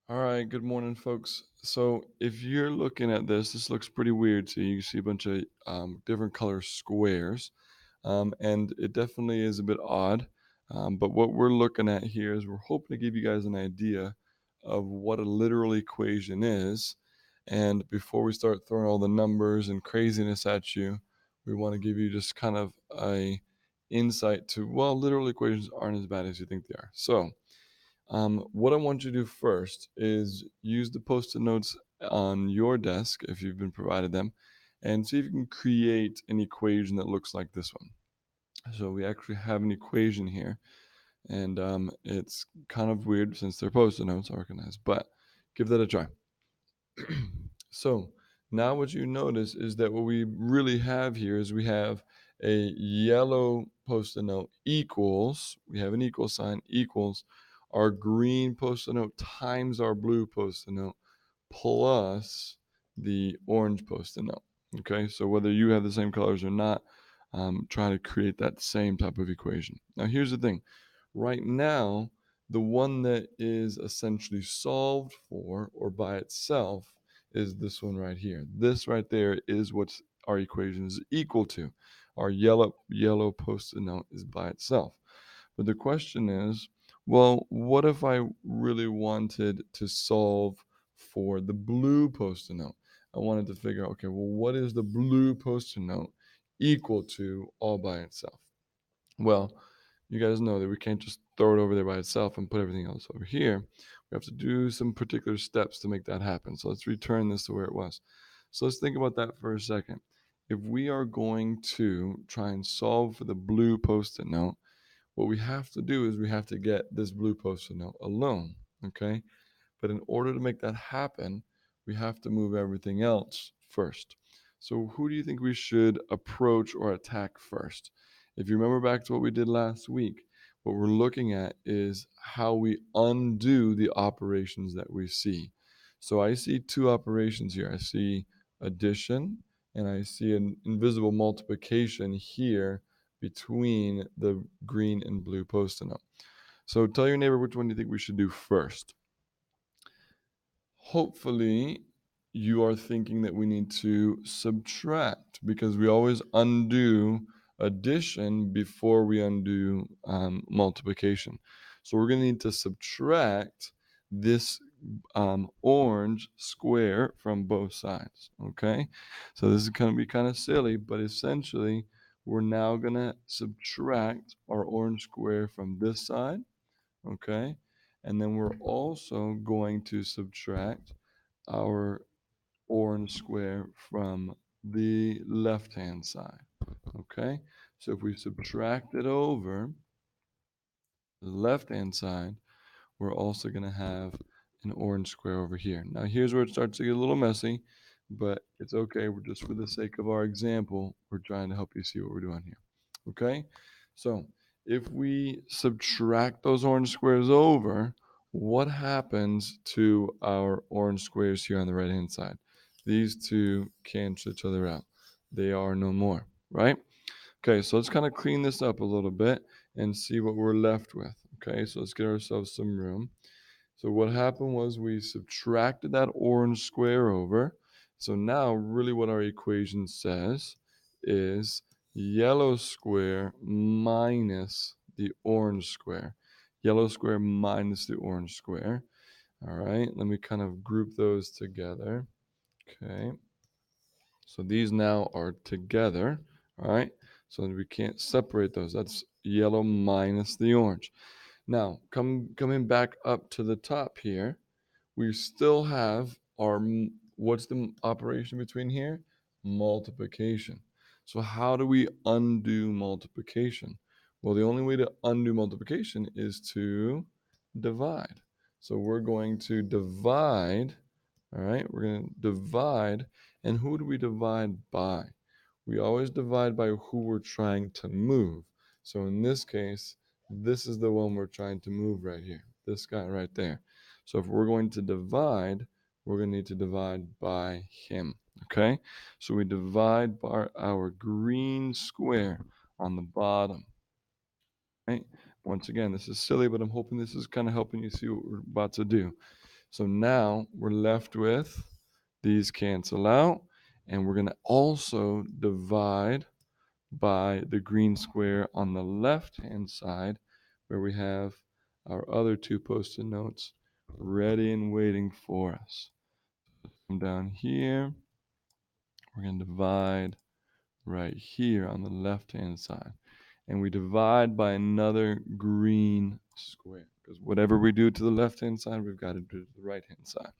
All right, good morning, folks. So, if you're looking at this looks pretty weird to you. You see a bunch of different color squares, and it definitely is a bit odd. But what we're looking at here is we're hoping to give you guys an idea of what a literal equation is. And before we start throwing all the numbers and craziness at you, we want to give you just kind of a insight to, well, literal equations aren't as bad as you think they are. So, what I want you to do first is use the post-it notes on your desk if you've been provided them, and see if you can create an equation that looks like this one. So we actually have an equation here, and it's kind of weird since they're post-it notes organized, but give that a try. So now what you notice is that what we really have here is we have a yellow post-it note equals, we have an equal sign equals our green post-it note times our blue post-it note plus the orange post-it note. Okay, so whether you have the same colors or not, try to create that same type of equation. Now, here's the thing. Right now, the one that is essentially solved for or by itself is this one right here. This right there is what our equation is equal to. Our yellow post-it note is by itself. But the question is, well, what if I really wanted to solve for the blue post-it note? I wanted to figure out, okay, well, what is the blue post-it note equal to all by itself? Well, you guys know that we can't just throw it over there by itself and put everything else over here. We have to do some particular steps to make that happen. So let's return this to where it was. So let's think about that for a second. If we are going to try and solve for the blue post-it note, what we have to do is we have to get this blue post-it note alone, okay? But in order to make that happen, we have to move everything else first. So who do you think we should approach or attack first? If you remember back to what we did last week, what we're looking at is how we undo the operations that we see. So I see two operations here. I see addition and I see an invisible multiplication here between the green and blue post-it note. So tell your neighbor which one you think we should do first. Hopefully, you are thinking that we need to subtract because we always undo addition before we undo multiplication. So we're going to need to subtract this orange square from both sides. Okay, so this is going to be kind of silly, but essentially, we're now going to subtract our orange square from this side. Okay, and then we're also going to subtract our orange square from the left-hand side. Okay, so if we subtract it over the left-hand side, we're also going to have an orange square over here. Now, here's where it starts to get a little messy, but it's okay. We're just for the sake of our example, we're trying to help you see what we're doing here. Okay, so if we subtract those orange squares over, what happens to our orange squares here on the right hand side? These two cancel each other out. They are no more, right? Okay, so let's kind of clean this up a little bit and see what we're left with. Okay, so let's get ourselves some room. So what happened was we subtracted that orange square over. So now really what our equation says is yellow square minus the orange square. Yellow square minus the orange square. All right, let me kind of group those together. Okay, so these now are together. All right, so we can't separate those. That's yellow minus the orange. Now, coming back up to the top here, we still have our, what's the operation between here? Multiplication. So how do we undo multiplication? Well, the only way to undo multiplication is to divide. So we're going to divide, all right? We're going to divide, and who do we divide by? We always divide by who we're trying to move. So in this case, this is the one we're trying to move right here, this guy right there. So if we're going to divide, we're going to need to divide by him, okay? So we divide by our green square on the bottom, right? Once again, this is silly, but I'm hoping this is kind of helping you see what we're about to do. So now we're left with these cancel out, and we're going to also divide by the green square on the left-hand side where we have our other two post-it notes ready and waiting for us. Come down here, we're going to divide right here on the left-hand side. And we divide by another green square because whatever we do to the left-hand side, we've got to do to the right-hand side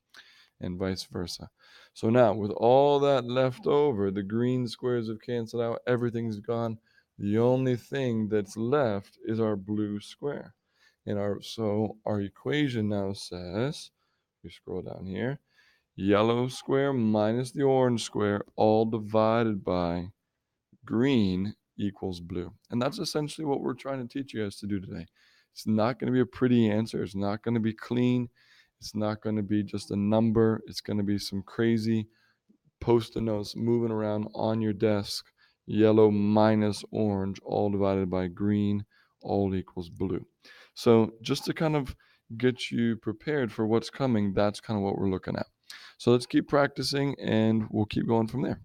and vice versa. So now with all that left over, the green squares have canceled out, everything's gone. The only thing that's left is our blue square. And our equation now says, we scroll down here, yellow square minus the orange square all divided by green equals blue. And that's essentially what we're trying to teach you guys to do today. It's not going to be a pretty answer. It's not going to be clean. It's not going to be just a number. It's going to be some crazy post-it notes moving around on your desk. Yellow minus orange, all divided by green, all equals blue. So just to kind of get you prepared for what's coming, that's kind of what we're looking at. So let's keep practicing and we'll keep going from there.